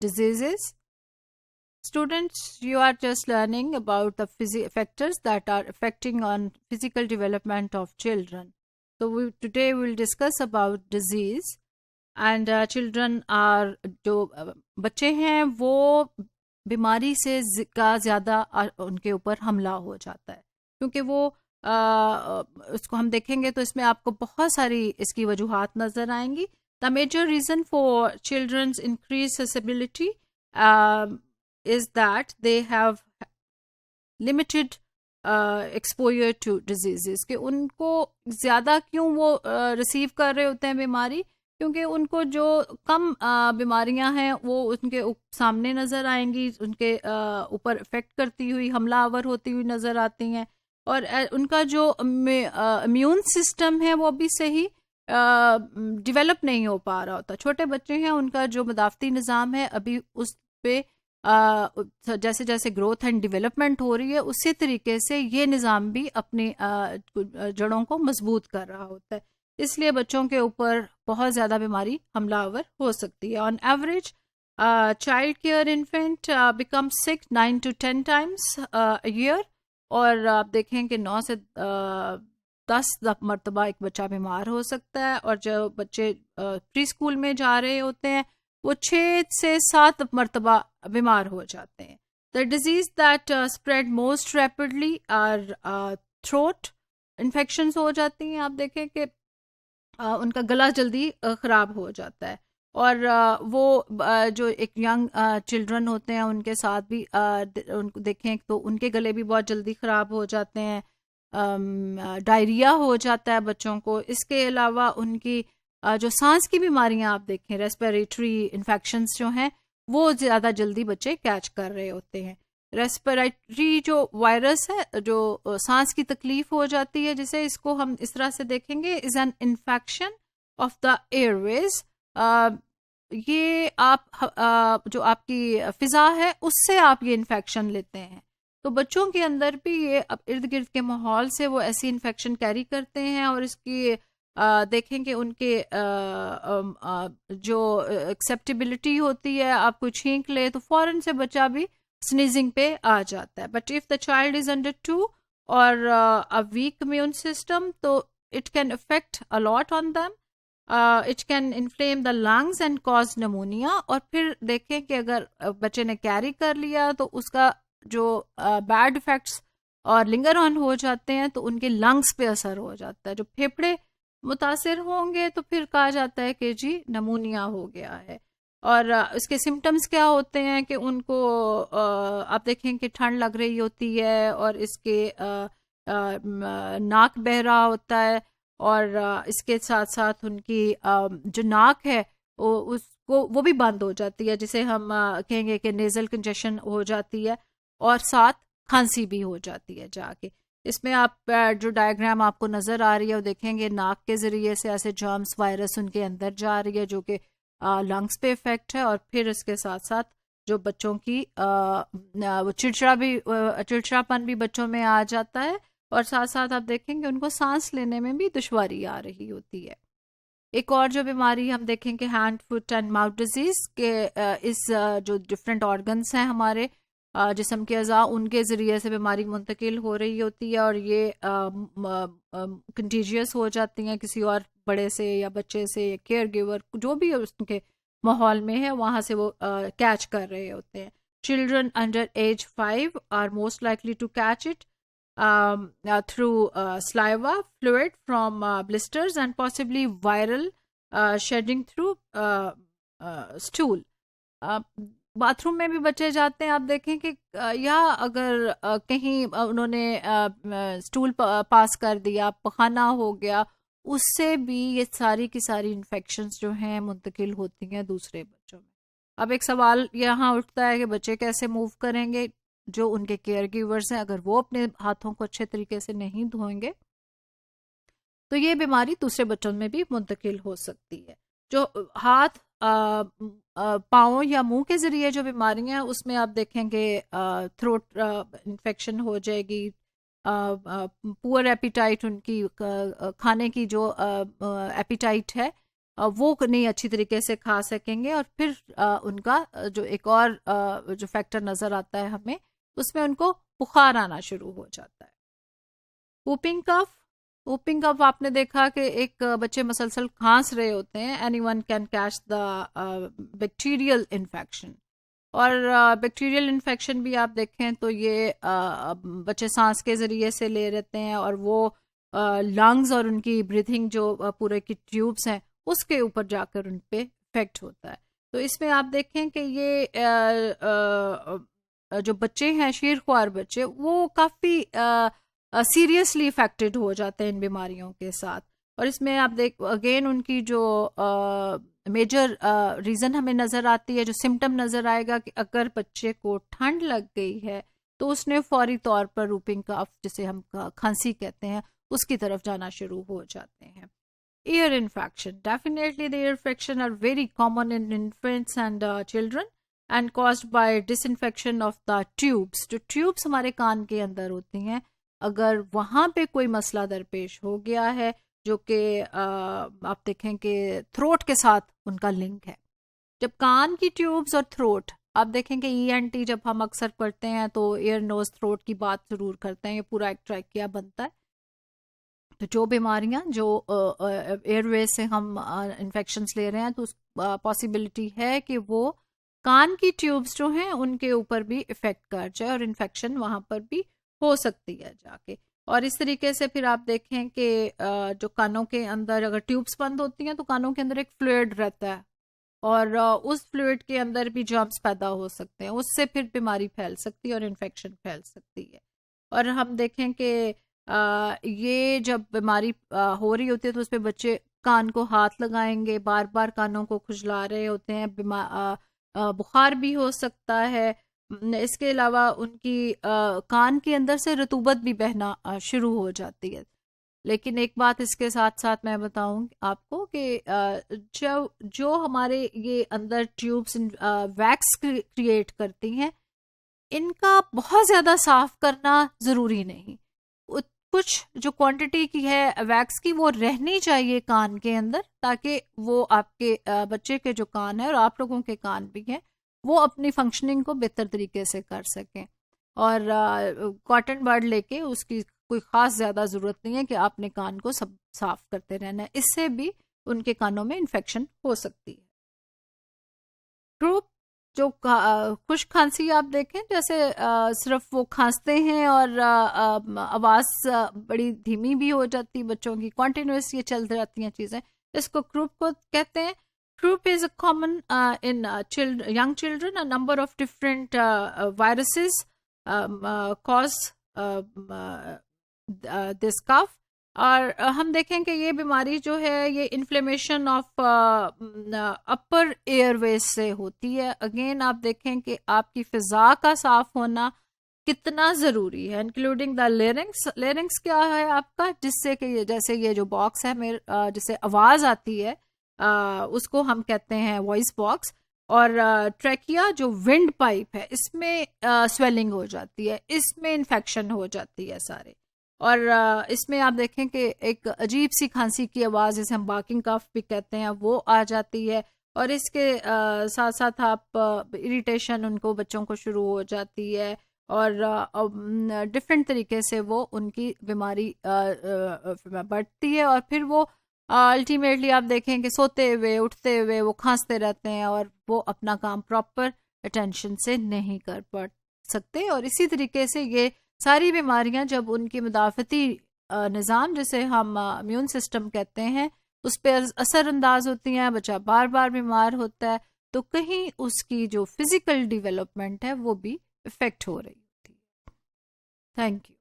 diseases. Students, you are just learning about the factors that are affecting on physical development of children. So today we will discuss about disease. And children are जो बच्चे हैं वो बीमारी से का ज़्यादा उनके ऊपर हमला हो जाता है, क्योंकि वो उसको हम देखेंगे तो इसमें आपको बहुत सारी इसकी वजूहात नज़र आएंगी. The major reason for children's increase susceptibility is that they have limited exposure to disease. कि उनको ज़्यादा क्यों वो रिसीव कर रहे होते हैं बीमारी, क्योंकि उनको जो कम बीमारियां हैं वो उनके सामने नज़र आएंगी, उनके ऊपर इफ़ेक्ट करती हुई, हमलावर होती हुई नज़र आती हैं. और उनका जो इम्यून सिस्टम है वो भी सही डेवलप नहीं हो पा रहा होता. छोटे बच्चे हैं, उनका जो मदाफ़ती निज़ाम है अभी उस पे जैसे जैसे ग्रोथ एंड डेवलपमेंट हो रही है उसी तरीके से ये निज़ाम भी अपनी जड़ों को मजबूत कर रहा होता है. इसलिए बच्चों के ऊपर बहुत ज़्यादा बीमारी हमलावर हो सकती है. On average child care infant become sick 9 to 10 times a year. और आप देखें कि 9 से 10 मरतबा एक बच्चा बीमार हो सकता है. और जो बच्चे प्री स्कूल में जा रहे होते हैं वो 6 से 7 मरतबा बीमार हो जाते हैं. The disease that spread most rapidly are throat infections हो जाती हैं. आप देखें कि उनका गला जल्दी ख़राब हो जाता है. और वो जो एक यंग चिल्ड्रन होते हैं उनके साथ भी उनको देखें तो उनके गले भी बहुत जल्दी ख़राब हो जाते हैं. डायरिया हो जाता है बच्चों को. इसके अलावा उनकी जो सांस की बीमारियां आप देखें, रेस्पिरेटरी इन्फेक्शंस जो हैं वो ज़्यादा जल्दी बच्चे कैच कर रहे होते हैं. रेस्पिरेटरी जो वायरस है, जो सांस की तकलीफ हो जाती है, जिसे इसको हम इस तरह से देखेंगे, is an infection of the Airways. ये आप जो आपकी फिजा है उससे आप ये इन्फेक्शन लेते हैं. तो बच्चों के अंदर भी ये इर्द गिर्द के माहौल से वो ऐसी इन्फेक्शन कैरी करते हैं. और इसकी देखें कि उनके जो एक्सेप्टेबिलिटी होती है, आप कोई छींक ले तो फौरन से बच्चा भी स्नीजिंग पे आ जाता है. But if the child is under 2 और अ वीक इम्यून सिस्टम, तो it can affect a lot on them. It can inflame the lungs and cause pneumonia. और फिर देखें कि अगर बच्चे ने कैरी कर लिया तो उसका जो बैड इफेक्ट्स और लिंगर ऑन हो जाते हैं तो उनके लंग्स पे असर हो जाता है. जो फेफड़े मुतासिर होंगे तो फिर कहा जाता है कि जी नमूनिया हो गया है. और इसके सिम्टम्स क्या होते हैं कि उनको आप देखें कि ठंड लग रही होती है और इसके नाक बह रहा होता है. और इसके साथ साथ उनकी जो नाक है वो भी बंद हो जाती है, जिसे हम कहेंगे कि नेजल कंजेशन हो जाती है. और साथ खांसी भी हो जाती है जाके. इसमें आप जो डायग्राम आपको नज़र आ रही है वो देखेंगे नाक के ज़रिए से ऐसे जर्म्स वायरस उनके अंदर जा रही है जो कि लंग्स पे इफेक्ट है. और फिर इसके साथ साथ जो बच्चों की वो चिड़चिड़ापन भी बच्चों में आ जाता है. और साथ साथ आप देखेंगे उनको सांस लेने में भी दुश्वारी आ रही होती है. एक और जो बीमारी हम देखेंगे hand foot and mouth disease के इस जो डिफरेंट ऑर्गन्स हैं हमारे जिस्म के अज़ा, उनके ज़रिए से बीमारी मुंतकिल हो रही होती है. और ये कंटीजियस हो जाती हैं किसी और बड़े से या बच्चे से या केयर गिवर जो भी उसके माहौल में है वहाँ से वो कैच कर रहे होते हैं. Children under age 5 are most likely to catch it through saliva fluid from blisters and possibly viral shedding through stool. Bathroom में भी बच्चे जाते हैं, आप देखें कि या अगर कहीं उन्होंने स्टूल पास कर दिया, पखाना हो गया, उससे भी ये सारी की सारी इन्फेक्शंस जो हैं मुंतकिल होती हैं दूसरे बच्चों में. अब एक सवाल यहाँ उठता है कि बच्चे कैसे मूव करेंगे. जो उनके केयर गिवर्स हैं अगर वो अपने हाथों को अच्छे तरीके से नहीं धोएंगे तो ये बीमारी दूसरे बच्चों में भी मुंतकिल हो सकती है. जो हाथ पाँव या मुंह के जरिए जो बीमारियां हैं उसमें आप देखेंगे थ्रोट इन्फेक्शन हो जाएगी, पुअर एपिटाइट, उनकी खाने की जो एपिटाइट है वो नहीं अच्छी तरीके से खा सकेंगे, और फिर उनका जो एक और जो फैक्टर नज़र आता है हमें, उसमें उनको बुखार आना शुरू हो जाता है। वूपिंग कफ, वूपिंग कफ आपने देखा कि एक बच्चे मसलसल खांस रहे होते हैं, anyone can catch the bacterial infection. और बैक्टीरियल इन्फेक्शन भी आप देखें तो ये बच्चे सांस के ज़रिए से ले रहते हैं, और वो लंग्स और उनकी ब्रीथिंग जो पूरे की ट्यूब्स हैं उसके ऊपर जाकर उन पे इफेक्ट होता है। तो इसमें आप देखें कि ये जो बच्चे हैं, शीरख्वार बच्चे, वो काफ़ी सीरियसली इफेक्टेड हो जाते हैं इन बीमारियों के साथ। और इसमें आप देख अगेन उनकी जो मेजर रीज़न हमें नज़र आती है, जो सिम्टम नज़र आएगा कि अगर बच्चे को ठंड लग गई है तो उसने फौरी तौर पर रूपिंग कफ, जिसे हम खांसी कहते हैं, उसकी तरफ जाना शुरू हो जाते हैं। ear infection, definitely the ear infection are very common in infants and children and caused by disinfection of the tubes। जो ट्यूब्स हमारे कान के अंदर होती हैं, अगर वहाँ पे कोई मसला दरपेश हो गया है, जो कि आप देखें कि थ्रोट के साथ उनका लिंक है। जब कान की ट्यूब्स और थ्रोट, आप देखें कि ENT जब हम अक्सर पढ़ते हैं तो ईयर नोज थ्रोट की बात जरूर करते हैं, ये पूरा एक ट्रैकिया बनता है। तो जो बीमारियां जो एयरवे से हम इन्फेक्शंस ले रहे हैं, तो उस पॉसिबिलिटी है कि वो कान की ट्यूब्स जो हैं उनके ऊपर भी इफेक्ट कर जाए और इन्फेक्शन वहां पर भी हो सकती है जाके। और इस तरीके से फिर आप देखें कि जो कानों के अंदर अगर ट्यूब्स बंद होती हैं तो कानों के अंदर एक फ्लूइड रहता है, और उस फ्लूइड के अंदर भी जर्म्स पैदा हो सकते हैं, उससे फिर बीमारी फैल सकती है और इन्फेक्शन फैल सकती है। और हम देखें कि ये जब बीमारी हो रही होती है तो उस पर बच्चे कान को हाथ लगाएंगे, बार बार कानों को खुजला रहे होते हैं, बुखार भी हो सकता है। इसके अलावा उनकी कान के अंदर से रतूबत भी बहना शुरू हो जाती है। लेकिन एक बात इसके साथ साथ मैं बताऊं आपको कि जो हमारे ये अंदर ट्यूब्स वैक्स क्रिएट करती हैं, इनका बहुत ज़्यादा साफ करना ज़रूरी नहीं। कुछ जो क्वांटिटी की है वैक्स की, वो रहनी चाहिए कान के अंदर, ताकि वो आपके बच्चे के जो कान है और आप लोगों के कान भी हैं, वो अपनी फंक्शनिंग को बेहतर तरीके से कर सकें। और कॉटन बड लेके उसकी कोई ख़ास ज़्यादा ज़रूरत नहीं है कि आपने कान को सब साफ करते रहना है, इससे भी उनके कानों में इन्फेक्शन हो सकती है। ग्रुप जो खुश खांसी आप देखें, जैसे सिर्फ वो खांसते हैं और आवाज़ बड़ी धीमी भी हो जाती बच्चों की, कॉन्टिन्यूस ये चल रहती हैं चीज़ें, इसको क्रूप को कहते हैं। Croup is a common in young children. A number of different viruses cause this cough. और हम देखें कि ये बीमारी जो है ये इन्फ्लेमेशन ऑफ अपर एयरवेज से होती है। अगेन आप देखें कि आपकी फिजा का साफ होना कितना ज़रूरी है, इंक्लूडिंग द लेरिंग्स। लेरिंग्स क्या है आपका, जिससे कि ये जैसे ये जो बॉक्स है मेरे जिससे आवाज़ आती है, उसको हम कहते हैं वॉइस बॉक्स। और ट्रैकिया जो विंड पाइप है, इसमें स्वेलिंग हो जाती है, इसमें इन्फेक्शन हो जाती है सारे। और इसमें आप देखें कि एक अजीब सी खांसी की आवाज़, जिसे हम बाकिंग कफ भी कहते हैं, वो आ जाती है। और इसके साथ साथ आप इरिटेशन उनको बच्चों को शुरू हो जाती है, और डिफरेंट तरीके से वो उनकी बीमारी बढ़ती है। और फिर वो अल्टीमेटली आप देखें कि सोते हुए उठते हुए वो खांसते रहते हैं, और वो अपना काम प्रॉपर अटेंशन से नहीं कर पा सकते। और इसी तरीके से ये सारी बीमारियां जब उनकी मुदाफ़ती निज़ाम, जिसे हम इम्यून सिस्टम कहते हैं, उस पर असरअंदाज होती हैं, बच्चा बार बार बीमार होता है, तो कहीं उसकी जो फिज़िकल डेवलपमेंट है वो भी इफ़ेक्ट हो रही होती है। Thank you.